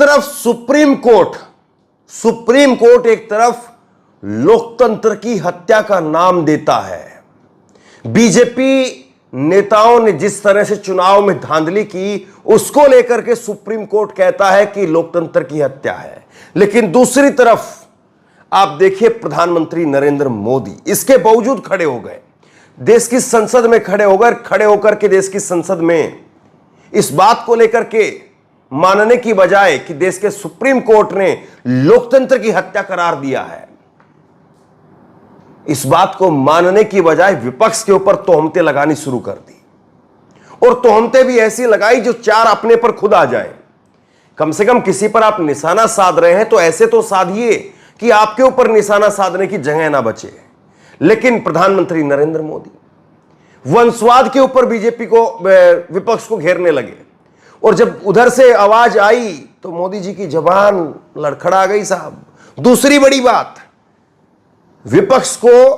तरफ supreme court एक तरफ लोकतंत्र की हत्या का नाम देता है। बीजेपी नेताओं ने जिस तरह से चुनाव में धांधली की, उसको लेकर के सुप्रीम कोर्ट कहता है कि लोकतंत्र की हत्या है। लेकिन दूसरी तरफ आप देखिए, प्रधानमंत्री नरेंद्र मोदी इसके बावजूद खड़े हो गए, देश की संसद में खड़े होकर के देश की संसद में इस बात को लेकर के मानने की बजाय कि देश के सुप्रीम कोर्ट ने लोकतंत्र की हत्या करार दिया है, इस बात को मानने की बजाय विपक्ष के ऊपर तोहमतें लगानी शुरू कर दी। और तोहमतें भी ऐसी लगाई जो चार अपने पर खुद आ जाए। कम से कम किसी पर आप निशाना साध रहे हैं तो ऐसे तो साधिए कि आपके ऊपर निशाना साधने की जगह ना बचे। लेकिन प्रधानमंत्री नरेंद्र मोदी वंशवाद के ऊपर बीजेपी को, विपक्ष को घेरने लगे। और जब उधर से आवाज आई तो मोदी जी की जबान लड़खड़ा गई साहब। दूसरी बड़ी बात, विपक्ष को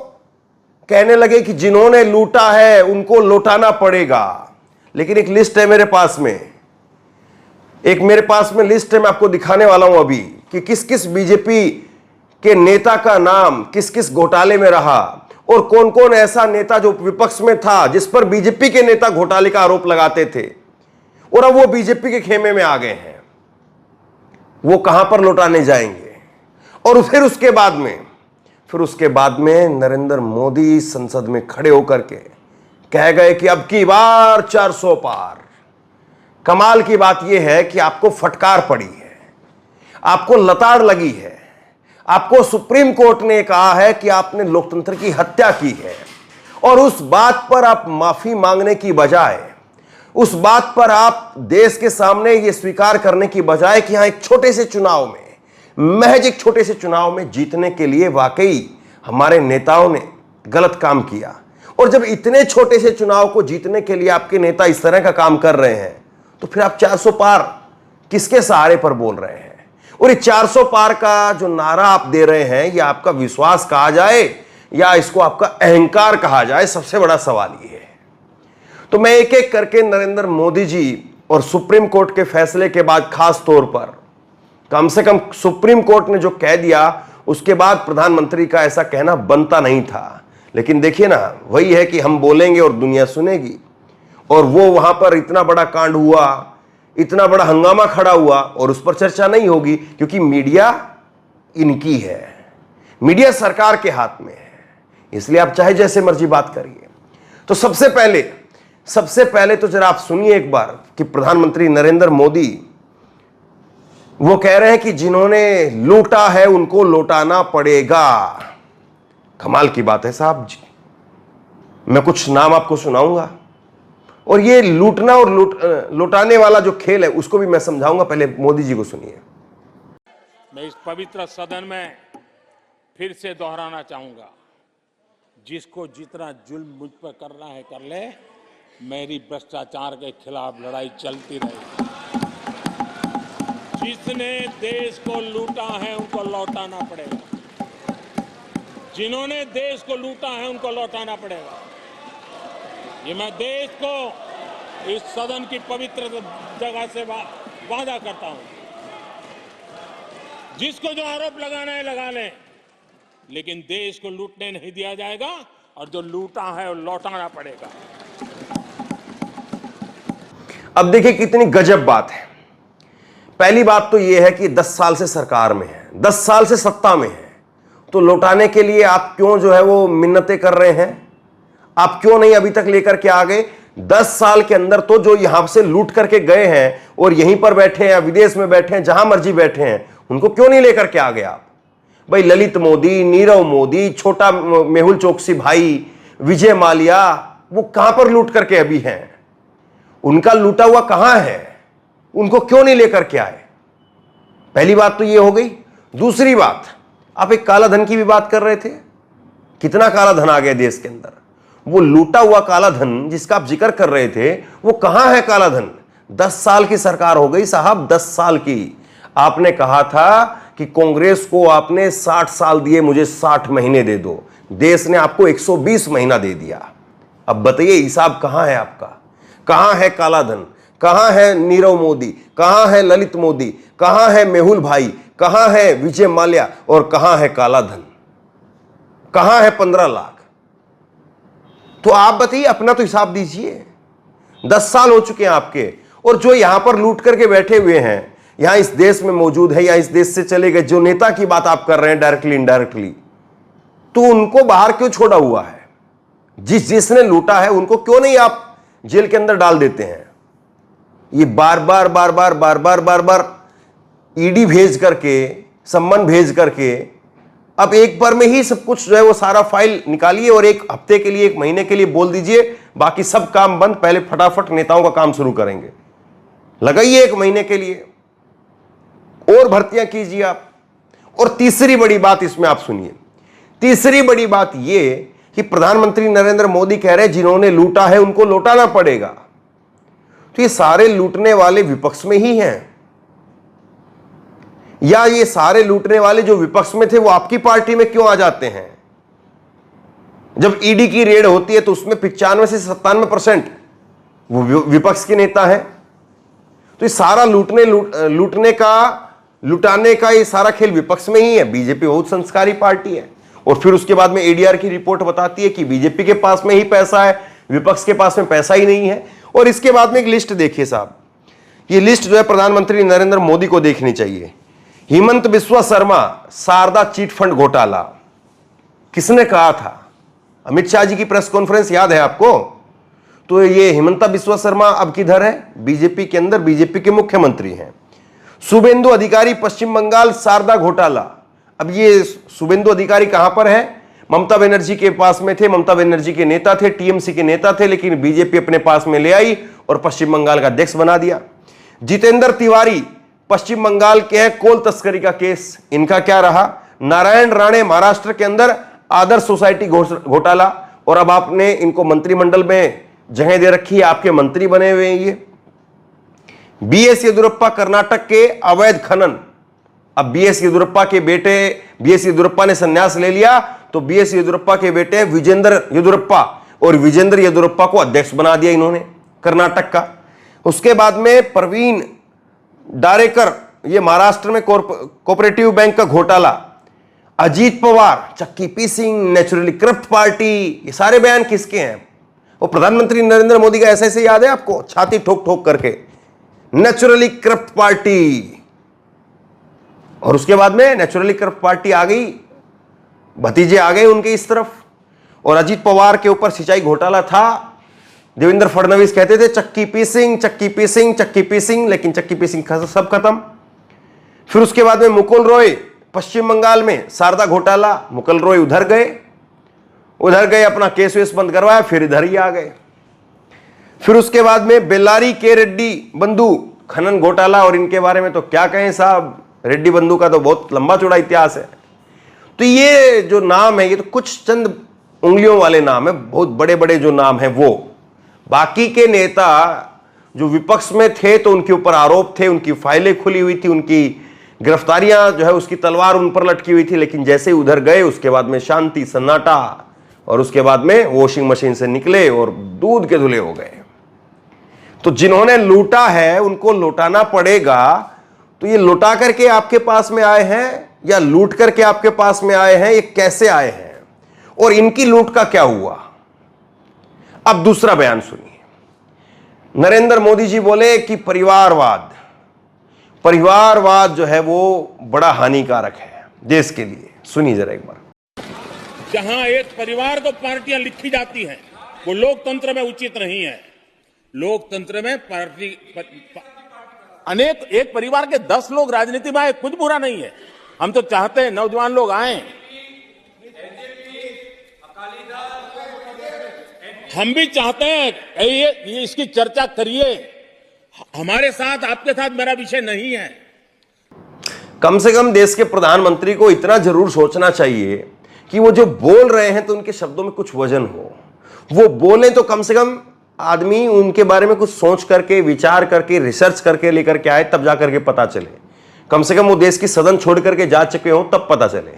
कहने लगे कि जिन्होंने लूटा है उनको लौटाना पड़ेगा। लेकिन एक लिस्ट है मेरे पास में, लिस्ट है, मैं आपको दिखाने वाला हूं अभी कि किस किस बीजेपी के नेता का नाम किस किस घोटाले में रहा और कौन कौन ऐसा नेता जो विपक्ष में था जिस पर बीजेपी के नेता घोटाले का आरोप लगाते थे और अब वो बीजेपी के खेमे में आ गए हैं। वो कहां पर लौटाने जाएंगे। और फिर उसके बाद में नरेंद्र मोदी संसद में खड़े होकर के कह गए कि अब की बार 400 पार। कमाल की बात यह है कि आपको फटकार पड़ी है, आपको लताड़ लगी है, आपको सुप्रीम कोर्ट ने कहा है कि आपने लोकतंत्र की हत्या की है। और उस बात पर आप माफी मांगने की बजाय, उस बात पर आप देश के सामने यह स्वीकार करने की बजाय कि यहां एक छोटे से चुनाव में, महज एक छोटे से चुनाव में जीतने के लिए वाकई हमारे नेताओं ने गलत काम किया। और जब इतने छोटे से चुनाव को जीतने के लिए आपके नेता इस तरह का काम कर रहे हैं तो फिर आप 400 पार किसके सहारे पर बोल रहे हैं। और ये 400 पार का जो नारा आप दे रहे हैं, यह आपका विश्वास कहा जाए या इसको आपका अहंकार कहा जाए, सबसे बड़ा सवाल यह है। तो मैं एक एक करके नरेंद्र मोदी जी और सुप्रीम कोर्ट के फैसले के बाद, खास तौर पर कम से कम सुप्रीम कोर्ट ने जो कह दिया उसके बाद प्रधानमंत्री का ऐसा कहना बनता नहीं था। लेकिन देखिए ना, वही है कि हम बोलेंगे और दुनिया सुनेगी। और वो वहां पर इतना बड़ा कांड हुआ, इतना बड़ा हंगामा खड़ा हुआ और उस पर चर्चा नहीं होगी क्योंकि मीडिया इनकी है, मीडिया सरकार के हाथ में है। इसलिए आप चाहे जैसे मर्जी बात करिए। तो सबसे पहले तो जरा आप सुनिए एक बार कि प्रधानमंत्री नरेंद्र मोदी वो कह रहे हैं कि जिन्होंने लूटा है उनको लौटाना पड़ेगा। कमाल की बात है साहब। मैं कुछ नाम आपको सुनाऊंगा और ये लूटना और लौटाने वाला जो खेल है उसको भी मैं समझाऊंगा। पहले मोदी जी को सुनिए। मैं इस पवित्र सदन में फिर से दोहराना चाहूंगा, जिसको जितना जुल्म मुझ पर करना है कर ले, मेरी भ्रष्टाचार के खिलाफ लड़ाई चलती रहेगी। जिसने देश को लूटा है उनको लौटाना पड़ेगा, जिन्होंने देश को लूटा है उनको लौटाना पड़ेगा। ये मैं देश को इस सदन की पवित्र जगह से वादा करता हूं। जिसको जो आरोप लगाना है लगा लें, लेकिन देश को लूटने नहीं दिया जाएगा और जो लूटा है वो लौटाना पड़ेगा। अब देखिए कितनी गजब बात है। पहली बात तो यह है कि 10 साल से सरकार में है, 10 साल से सत्ता में है, तो लौटाने के लिए आप क्यों जो है वो मिन्नतें कर रहे हैं? आप क्यों नहीं अभी तक लेकर के आ गए? 10 साल के अंदर तो जो यहां से लूट करके गए हैं और यहीं पर बैठे हैं या विदेश में बैठे हैं, जहां मर्जी बैठे हैं, उनको क्यों नहीं लेकर के आ गए आप? भाई ललित मोदी, नीरव मोदी, छोटा मेहुल चोकसी भाई, विजय माल्या, वो कहां पर लूट करके अभी हैं? उनका लूटा हुआ कहां है? उनको क्यों नहीं लेकर के आए? पहली बात तो ये हो गई। दूसरी बात, आप एक काला धन की भी बात कर रहे थे। कितना काला धन आ गया देश के अंदर? वो लूटा हुआ काला धन जिसका आप जिक्र कर रहे थे, वो कहां है काला धन? 10 साल की सरकार हो गई साहब, 10 साल की। आपने कहा था कि कांग्रेस को आपने 60 साल दिए, मुझे 60 महीने दे दो। देश ने आपको 120 महीना दे दिया। अब बताइए हिसाब कहां है आपका? कहां है काला धन? कहां है नीरव मोदी, कहां है ललित मोदी, कहां है मेहुल भाई, कहां है विजय माल्या और कहां है काला धन, कहां है 15 लाख? तो आप बताइए, अपना तो हिसाब दीजिए। 10 साल हो चुके हैं आपके, और जो यहां पर लूट करके बैठे हुए हैं, यहां इस देश में मौजूद है या इस देश से चले गए, जो नेता की बात आप कर रहे हैं डायरेक्टली इनडायरेक्टली, तो उनको बाहर क्यों छोड़ा हुआ है? जिसने लूटा है उनको क्यों नहीं आप जेल के अंदर डाल देते हैं? ये बार बार ईडी भेज करके, सम्मन भेज करके, अब एक बार में ही सब कुछ जो है वो सारा फाइल निकालिए और एक हफ्ते के लिए, एक महीने के लिए बोल दीजिए बाकी सब काम बंद, पहले फटाफट नेताओं का काम शुरू करेंगे। लगाइए 1 महीने के लिए और भर्तियां कीजिए आप। और तीसरी बड़ी बात इसमें आप सुनिए, तीसरी बड़ी बात यह कि प्रधानमंत्री नरेंद्र मोदी कह रहे हैं जिन्होंने लूटा है उनको लौटाना पड़ेगा। तो ये सारे लूटने वाले विपक्ष में ही हैं, या ये सारे लूटने वाले जो विपक्ष में थे वो आपकी पार्टी में क्यों आ जाते हैं? जब ईडी की रेड होती है तो उसमें 95 से 97% वो विपक्ष के नेता हैं। तो ये सारा लुटाने का ये सारा खेल विपक्ष में ही है। बीजेपी बहुत संस्कारी पार्टी है, और फिर उसके बाद में एडीआर की रिपोर्ट बताती है कि बीजेपी के पास में ही पैसा है, विपक्ष के पास में पैसा ही नहीं है। और इसके बाद में एक लिस्ट देखिए साहब, ये लिस्ट जो है प्रधानमंत्री नरेंद्र मोदी को देखनी चाहिए। हिमंत बिस्वा शर्मा, शारदा चिट फंड घोटाला, किसने कहा था? अमित शाह जी की प्रेस कॉन्फ्रेंस याद है आपको? तो ये हिमंता बिस्वा शर्मा अब किधर है? बीजेपी के अंदर, बीजेपी के मुख्यमंत्री हैं। शुभेंदु अधिकारी, पश्चिम बंगाल शारदा घोटाला, अब ये शुभेंदु अधिकारी कहां पर है? ममता बनर्जी के पास में थे, ममता बनर्जी के नेता थे, टीएमसी के नेता थे, लेकिन बीजेपी अपने पास में ले आई और पश्चिम बंगाल का अध्यक्ष बना दिया। जितेंद्र तिवारी पश्चिम बंगाल के हैं, कोल तस्करी का केस इनका क्या रहा? नारायण राणे महाराष्ट्र के अंदर आदर्श सोसाइटी घोटाला, और अब आपने इनको मंत्रिमंडल में जगह दे रखी है, आपके मंत्री बने हुए हैं ये। बीएस येदियुरप्पा कर्नाटक के अवैध खनन, अब बीएस येदियुरप्पा के बेटे, बीएस येदियुरप्पा ने संन्यास ले लिया तो बीएस येदियुरप्पा के बेटे विजेंद्र येदियुरप्पा, और विजेंद्र येदियुरप्पा को अध्यक्ष बना दिया इन्होंने कर्नाटक का। उसके बाद में प्रवीण डारेकर, ये महाराष्ट्र में कोऑपरेटिव बैंक का घोटाला। अजीत पवार, चक्की पीसिंग, नेचुरली करप्ट पार्टी, ये सारे बयान किसके हैं? वो प्रधानमंत्री नरेंद्र मोदी का ऐसे याद है आपको, छाती ठोक ठोक करके, नेचुरली करप्ट पार्टी। और उसके बाद में नेचुरली करप्ट पार्टी आ गई, भतीजे आ गए उनके इस तरफ। और अजीत पवार के ऊपर सिंचाई घोटाला था। देवेंद्र फडणवीस कहते थे चक्की पीसिंग, चक्की पीसिंग, चक्की पीसिंग, लेकिन चक्की पीसिंग सब खत्म। फिर उसके बाद में मुकुल रॉय पश्चिम बंगाल में शारदा घोटाला, मुकुल रॉय उधर गए अपना केस वेस बंद करवाया, फिर इधर ही आ गए। फिर उसके बाद में बेल्लारी के रेड्डी बंधु खनन घोटाला, और इनके बारे में तो क्या कहें साहब, रेड्डी बंधु का तो बहुत लंबा चौड़ा इतिहास है। तो ये जो नाम है ये तो कुछ चंद उंगलियों वाले नाम है, बहुत बड़े बड़े जो नाम है वो। बाकी के नेता जो विपक्ष में थे तो उनके ऊपर आरोप थे, उनकी फाइलें खुली हुई थी, उनकी गिरफ्तारियां जो है उसकी तलवार उन पर लटकी हुई थी, लेकिन जैसे ही उधर गए उसके बाद में शांति सन्नाटा, और उसके बाद में वॉशिंग मशीन से निकले और दूध के धुले हो गए। तो जिन्होंने लूटा है उनको लौटाना पड़ेगा। तो ये लुटा करके आपके पास में आए हैं या लूट करके आपके पास में आए हैं, ये कैसे आए हैं और इनकी लूट का क्या हुआ? अब दूसरा बयान सुनिए। नरेंद्र मोदी जी बोले कि परिवारवाद जो है वो बड़ा हानिकारक है देश के लिए। सुनिए जरा एक बार। जहां एक परिवार को पार्टियां लिखी जाती हैं वो लोकतंत्र में उचित नहीं है। लोकतंत्र में पार्टी अनेक, एक परिवार के 10 लोग राजनीति में आए, कुछ बुरा नहीं है। हम तो चाहते हैं नौजवान लोग आए, हम भी चाहते हैं ये इसकी चर्चा करिए। हमारे साथ, आपके साथ मेरा विषय नहीं है। कम से कम देश के प्रधानमंत्री को इतना जरूर सोचना चाहिए कि वो जो बोल रहे हैं तो उनके शब्दों में कुछ वजन हो। वो बोले तो कम से कम आदमी उनके बारे में कुछ सोच करके, विचार करके, रिसर्च करके लेकर के आए, तब जाकर के पता चले। कम से कम वो देश की सदन छोड़ करके जा चुके हो तब पता चले।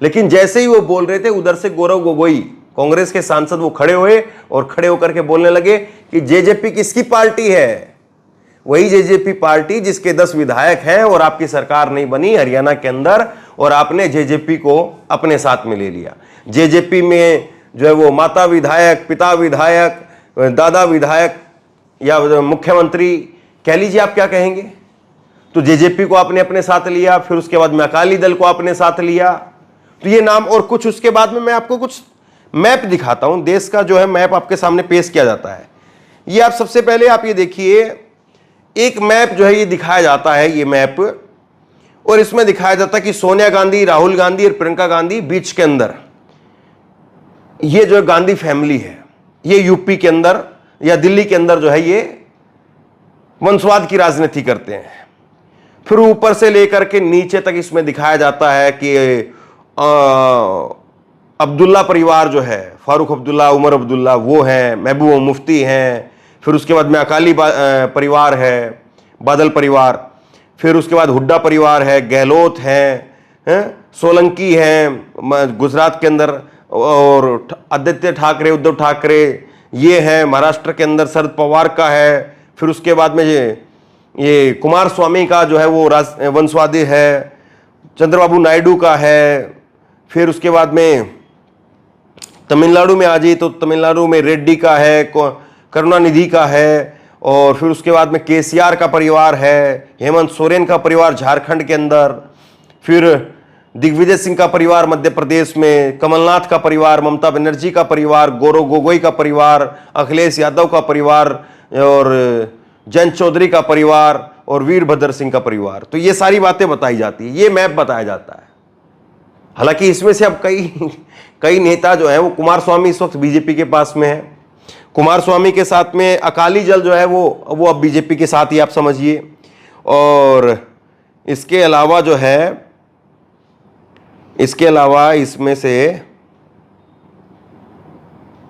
लेकिन जैसे ही वो बोल रहे थे उधर से गौरव गोगोई, कांग्रेस के सांसद, वो खड़े हुए और खड़े होकर के बोलने लगे कि जेजेपी किसकी पार्टी है, वही जेजेपी पार्टी जिसके 10 विधायक हैं और आपकी सरकार नहीं बनी हरियाणा के अंदर, और आपने जेजेपी को अपने साथ में ले लिया। जेजेपी में जो है वो माता विधायक, पिता विधायक, दादा विधायक या मुख्यमंत्री कह लीजिए, आप क्या कहेंगे। तो जेजेपी को आपने अपने साथ लिया, फिर उसके बाद में अकाली दल को आपने साथ लिया। तो ये नाम और कुछ, उसके बाद में मैं आपको कुछ मैप दिखाता हूं, देश का जो है मैप आपके सामने पेश किया जाता है। ये आप सबसे पहले आप ये देखिए, एक मैप जो है ये दिखाया जाता है, ये मैप, और इसमें दिखाया जाता है कि सोनिया गांधी, राहुल गांधी और प्रियंका गांधी बीच के अंदर ये जो गांधी फैमिली है, ये यूपी के अंदर या दिल्ली के अंदर जो है ये वंशवाद की राजनीति करते हैं। फिर ऊपर से लेकर के नीचे तक इसमें दिखाया जाता है कि अब्दुल्ला परिवार जो है, फारूक अब्दुल्ला, उमर अब्दुल्ला वो हैं, महबूबा मुफ्ती हैं, फिर उसके बाद में अकाली परिवार है, बादल परिवार, फिर उसके बाद हुड्डा परिवार है, गहलोत हैं, सोलंकी हैं गुजरात के अंदर, और आदित्य ठाकरे, उद्धव ठाकरे ये हैं, महाराष्ट्र के अंदर शरद पवार का है, फिर उसके बाद में ये कुमार स्वामी का जो है वो वंशवादी है, चंद्रबाबू नायडू का है, फिर उसके बाद में तमिलनाडु में आ जाइए तो तमिलनाडु में रेड्डी का है, करुणानिधि का है, और फिर उसके बाद में केसीआर का परिवार है, हेमंत सोरेन का परिवार झारखंड के अंदर, फिर दिग्विजय सिंह का परिवार मध्य प्रदेश में, कमलनाथ का परिवार, ममता बनर्जी का परिवार, गौरव गोगोई का परिवार, अखिलेश यादव का परिवार, और जयंत चौधरी का परिवार, और वीरभद्र सिंह का परिवार। तो ये सारी बातें बताई जाती है, ये मैप बताया जाता है। हालांकि इसमें से अब कई नेता जो है वो, कुमार स्वामी इस वक्त बीजेपी के पास में है, कुमार स्वामी के साथ में अकाली दल जो है वो अब बीजेपी के साथ ही आप समझिए। और इसके अलावा जो है, इसके अलावा इसमें से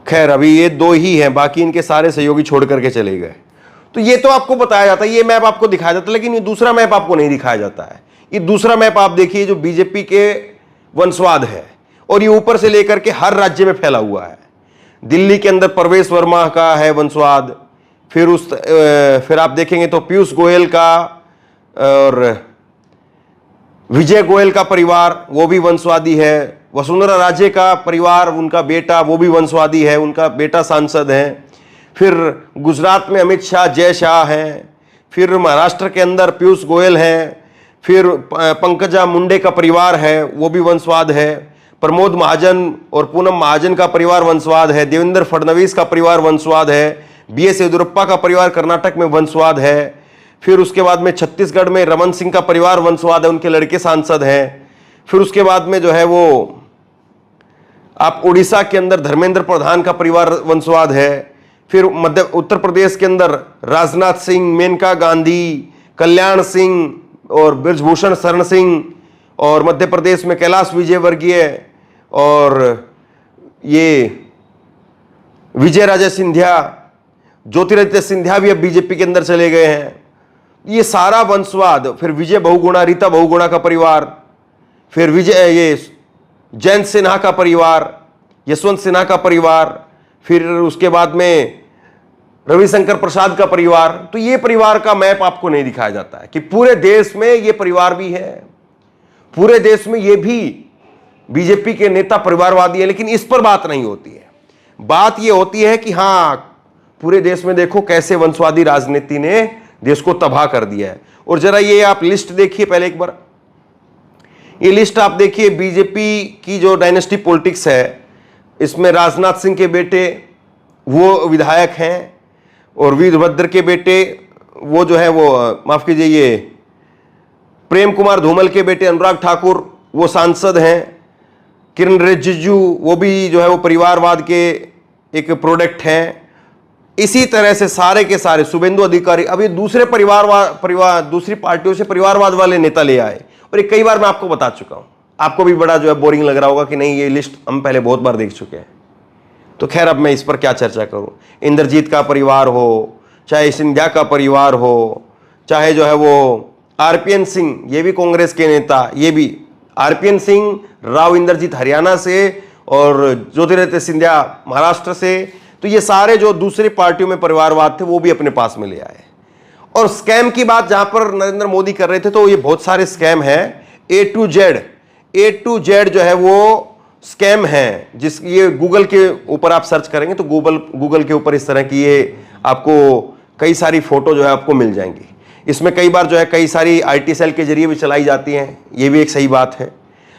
खैर अभी ये 2 ही हैं, बाकी इनके सारे सहयोगी छोड़ करके चले गए। तो ये तो आपको बताया जाता है, ये मैप आपको दिखाया जाता है, लेकिन ये दूसरा मैप आपको नहीं दिखाया जाता है। ये दूसरा मैप आप देखिए जो बीजेपी के वंशवाद है, और ये ऊपर से लेकर के हर राज्य में फैला हुआ है। दिल्ली के अंदर प्रवेश वर्मा का है वंशवाद, फिर आप देखेंगे तो पीयूष गोयल का और विजय गोयल का परिवार वो भी वंशवादी है, वसुंधरा राजे का परिवार, उनका बेटा वो भी वंशवादी है, उनका बेटा सांसद है, फिर गुजरात में अमित शाह, जय शाह हैं, फिर महाराष्ट्र के अंदर पीयूष गोयल हैं, फिर पंकजा मुंडे का परिवार है वो भी वंशवाद है, प्रमोद महाजन और पूनम महाजन का परिवार वंशवाद है, देवेंद्र फडणवीस का परिवार वंशवाद है, बीएस येदियुरप्पा का परिवार कर्नाटक में वंशवाद है, फिर उसके बाद में छत्तीसगढ़ में रमन सिंह का परिवार वंशवाद है, उनके लड़के सांसद हैं, फिर उसके बाद में जो है वो आप उड़ीसा के अंदर धर्मेंद्र प्रधान का परिवार वंशवाद है, फिर उत्तर प्रदेश के अंदर राजनाथ सिंह, मेनका गांधी, कल्याण सिंह और ब्रजभूषण शरण सिंह, और मध्य प्रदेश में कैलाश विजयवर्गीय और ये विजय राजे सिंधिया, ज्योतिरादित्य सिंधिया भी अब बीजेपी के अंदर चले गए हैं। ये सारा वंशवाद, फिर विजय बहुगुणा, रीता बहुगुणा का परिवार, फिर ये जयंत सिन्हा का परिवार, यशवंत सिन्हा का परिवार, फिर उसके बाद में रविशंकर प्रसाद का परिवार। तो ये परिवार का मैप आपको नहीं दिखाया जाता है कि पूरे देश में ये परिवार भी है, पूरे देश में ये भी बीजेपी के नेता परिवारवादी है, लेकिन इस पर बात नहीं होती है। बात ये होती है कि हां, पूरे देश में देखो कैसे वंशवादी राजनीति ने देश को तबाह कर दिया है। और जरा ये आप लिस्ट देखिए पहले एक बार, ये लिस्ट आप देखिए बीजेपी की जो डायनेस्टी पॉलिटिक्स है, इसमें राजनाथ सिंह के बेटे वो विधायक हैं, और वीरभद्र के बेटे वो जो है वो माफ कीजिए ये प्रेम कुमार धूमल के बेटे अनुराग ठाकुर वो सांसद हैं, किरण रिजिजू वो भी जो है वो परिवारवाद के एक प्रोडक्ट हैं। इसी तरह से सारे के सारे शुभेंदु अधिकारी, अब ये दूसरे दूसरी पार्टियों से परिवारवाद वाले नेता ले आए, और ये कई बार मैं आपको बता चुका हूं, आपको भी बड़ा जो है बोरिंग लग रहा होगा कि नहीं ये लिस्ट हम पहले बहुत बार देख चुके हैं। तो खैर अब मैं इस पर क्या चर्चा करूं। इंद्रजीत का परिवार हो, चाहे सिंधिया का परिवार हो, चाहे जो है वो आरपीएन सिंह, ये भी कांग्रेस के नेता, ये भी आरपीएन सिंह, राव इंद्रजीत हरियाणा से और ज्योतिरादित्य सिंधिया महाराष्ट्र से। तो ये सारे जो दूसरी पार्टियों में परिवारवाद थे वो भी अपने पास में ले आए। और स्कैम की बात जहां पर नरेंद्र मोदी कर रहे थे, तो ये बहुत सारे स्कैम हैं। ए टू जेड जो है वो स्कैम है, जिस ये गूगल के ऊपर आप सर्च करेंगे तो गूगल के ऊपर इस तरह की ये आपको कई सारी फोटो जो है आपको मिल जाएंगी। इसमें कई बार जो है कई सारी आईटी सेल के जरिए भी चलाई जाती हैं, ये भी एक सही बात है।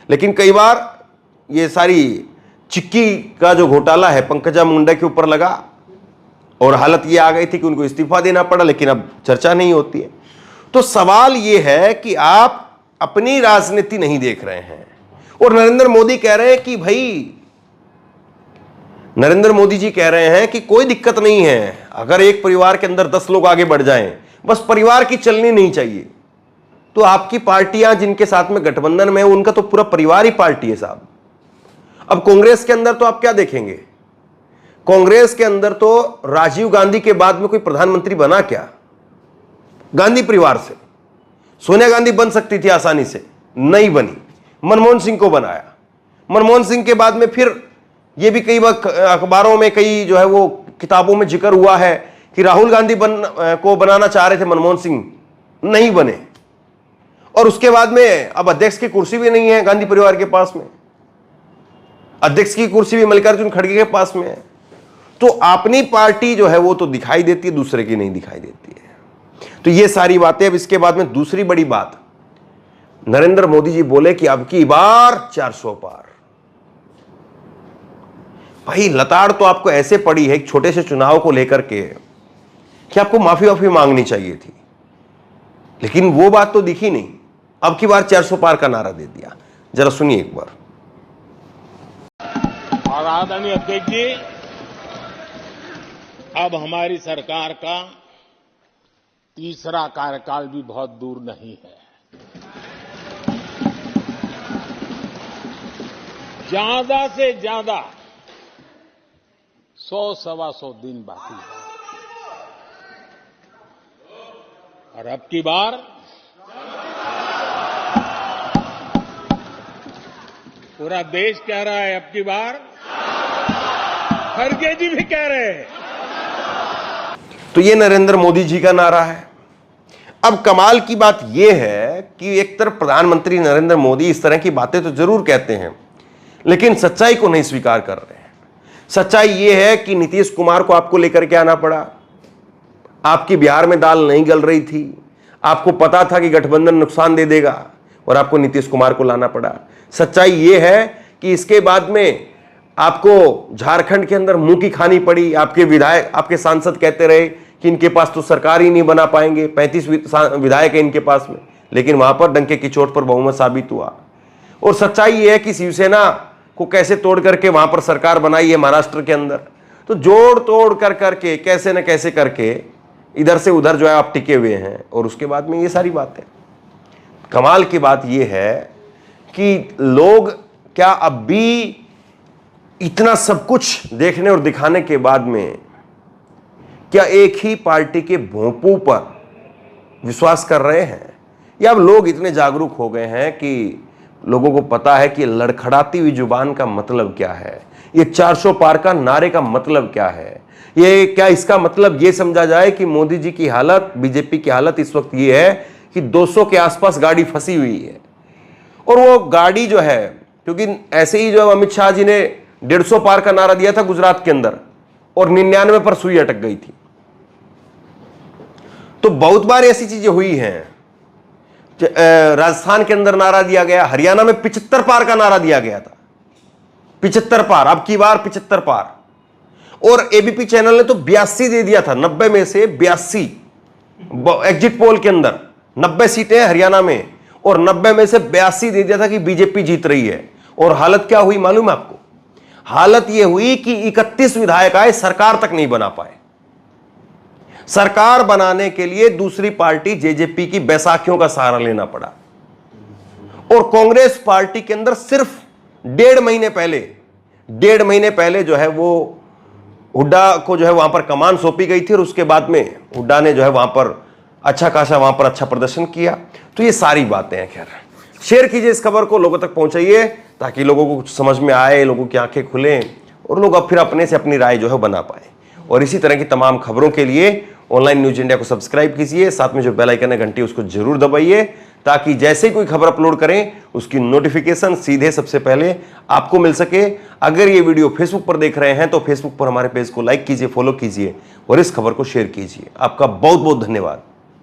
लेकिन कई बार ये सारी चिक्की का जो घोटाला है पंकजा मुंडा के ऊपर लगा और हालत ये आ गई थी कि उनको इस्तीफा देना पड़ा, लेकिन अब चर्चा नहीं होती है। तो सवाल ये है कि आप अपनी राजनीति नहीं देख रहे हैं और नरेंद्र मोदी कह रहे हैं कि भाई, नरेंद्र मोदी जी कह रहे हैं कि कोई दिक्कत नहीं है अगर एक परिवार के अंदर 10 लोग आगे बढ़ जाएं, बस परिवार की चलनी नहीं चाहिए। तो आपकी पार्टियां जिनके साथ में गठबंधन में, उनका तो पूरा परिवार ही पार्टी है साहब। अब कांग्रेस के अंदर तो आप क्या देखेंगे? कांग्रेस के अंदर तो राजीव गांधी के बाद में कोई प्रधानमंत्री बना क्या? गांधी परिवार से सोनिया गांधी बन सकती थी आसानी से, नहीं बनी। मनमोहन सिंह को बनाया। मनमोहन सिंह के बाद में फिर यह भी कई बार अखबारों में, कई जो है वो किताबों में जिक्र हुआ है कि राहुल गांधी को बनाना चाह रहे थे मनमोहन सिंह, नहीं बने। और उसके बाद में अब अध्यक्ष की कुर्सी भी नहीं है गांधी परिवार के पास में, अध्यक्ष की कुर्सी भी मल्लिकार्जुन खड़गे के पास में है। तो अपनी पार्टी जो है वो तो दिखाई देती है, दूसरे की नहीं दिखाई देती है। तो ये सारी बातें। अब इसके बाद में दूसरी बड़ी बात, नरेंद्र मोदी जी बोले कि अब की बार 400 पार। भाई लताड़ तो आपको ऐसे पड़ी है एक छोटे से चुनाव को लेकर के कि आपको माफी मांगनी चाहिए थी, लेकिन वो बात तो दिखी नहीं। अब की बार 400 पार का नारा दे दिया। जरा सुनिए एक बार। और आदरणीय अध्यक्ष जी, अब हमारी सरकार का तीसरा कार्यकाल भी बहुत दूर नहीं है। ज्यादा से ज्यादा 100-125 दिन बाकी है। और अब की बार पूरा देश कह रहा है, अब की बार खड़गे जी भी कह रहे हैं। तो ये नरेंद्र मोदी जी का नारा है। अब कमाल की बात यह है कि एक तरफ प्रधानमंत्री नरेंद्र मोदी इस तरह की बातें तो जरूर कहते हैं, लेकिन सच्चाई को नहीं स्वीकार कर रहे हैं। सच्चाई यह है कि नीतीश कुमार को आपको लेकर के आना पड़ा। आपकी बिहार में दाल नहीं गल रही थी, आपको पता था कि गठबंधन नुकसान दे देगा और आपको नीतीश कुमार को लाना पड़ा। सच्चाई यह है कि इसके बाद में आपको झारखंड के अंदर मुंह की खानी पड़ी। आपके विधायक, आपके सांसद कहते रहे कि इनके पास तो सरकार ही नहीं बना पाएंगे, 35 विधायक है इनके पास में, लेकिन वहां पर डंके की चोट पर बहुमत साबित हुआ। और सच्चाई यह है कि शिवसेना को कैसे तोड़ करके वहां पर सरकार बनाई है महाराष्ट्र के अंदर। तो जोड़ तोड़ कर करके कैसे न कैसे करके इधर से उधर जो है आप टिके हुए हैं। और उसके बाद में ये सारी बातें, कमाल की बात यह है कि लोग क्या अब भी इतना सब कुछ देखने और दिखाने के बाद में क्या एक ही पार्टी के भोंपू पर विश्वास कर रहे हैं, या अब लोग इतने जागरूक हो गए हैं कि लोगों को पता है कि लड़खड़ाती हुई जुबान का मतलब क्या है, ये 400 पार का नारे का मतलब क्या है। ये क्या इसका मतलब ये समझा जाए कि मोदी जी की हालत, बीजेपी की हालत इस वक्त ये है कि 200 के आसपास गाड़ी फंसी हुई है। और वो गाड़ी जो है, क्योंकि ऐसे ही जो अमित शाह जी ने 150 पार का नारा दिया था गुजरात के अंदर और 99 पर सुई अटक गई थी। तो बहुत बार ऐसी चीजें हुई हैं। राजस्थान के अंदर नारा दिया गया, हरियाणा में 75 पार का नारा दिया गया था, 75 पार, अब की बार 75 पार। और एबीपी चैनल ने तो 82 दे दिया था, 90 में से 82 एग्जिट पोल के अंदर 90 सीटें हरियाणा में, और 90 में से 82 दे दिया था कि बीजेपी जीत रही है। और हालत क्या हुई मालूम है आपको? हालत यह हुई कि 31 विधायक आए, सरकार तक नहीं बना पाए। सरकार बनाने के लिए दूसरी पार्टी जेजेपी की बैसाखियों का सहारा लेना पड़ा। और कांग्रेस पार्टी के अंदर सिर्फ 1.5 महीने पहले जो है वो हुड्डा को जो है वहां पर कमान सौंपी गई थी, और उसके बाद में हुड्डा ने जो है वहां पर अच्छा खासा वहां पर अच्छा प्रदर्शन किया। तो ये सारी बातें हैं। खैर, शेयर कीजिए इस खबर को, लोगों तक पहुंचाइए ताकि लोगों को कुछ समझ में आए, लोगों की आंखें खुलें और लोग अब फिर अपने से अपनी राय जो है बना पाए। और इसी तरह की तमाम खबरों के लिए ऑनलाइन न्यूज इंडिया को सब्सक्राइब कीजिए, साथ में जो बेल आइकन है घंटी उसको जरूर दबाइए, ताकि जैसे ही कोई खबर अपलोड करें उसकी नोटिफिकेशन सीधे सबसे पहले आपको मिल सके। अगर ये वीडियो फेसबुक पर देख रहे हैं तो फेसबुक पर हमारे पेज को लाइक कीजिए, फॉलो कीजिए और इस खबर को शेयर कीजिए। आपका बहुत बहुत धन्यवाद।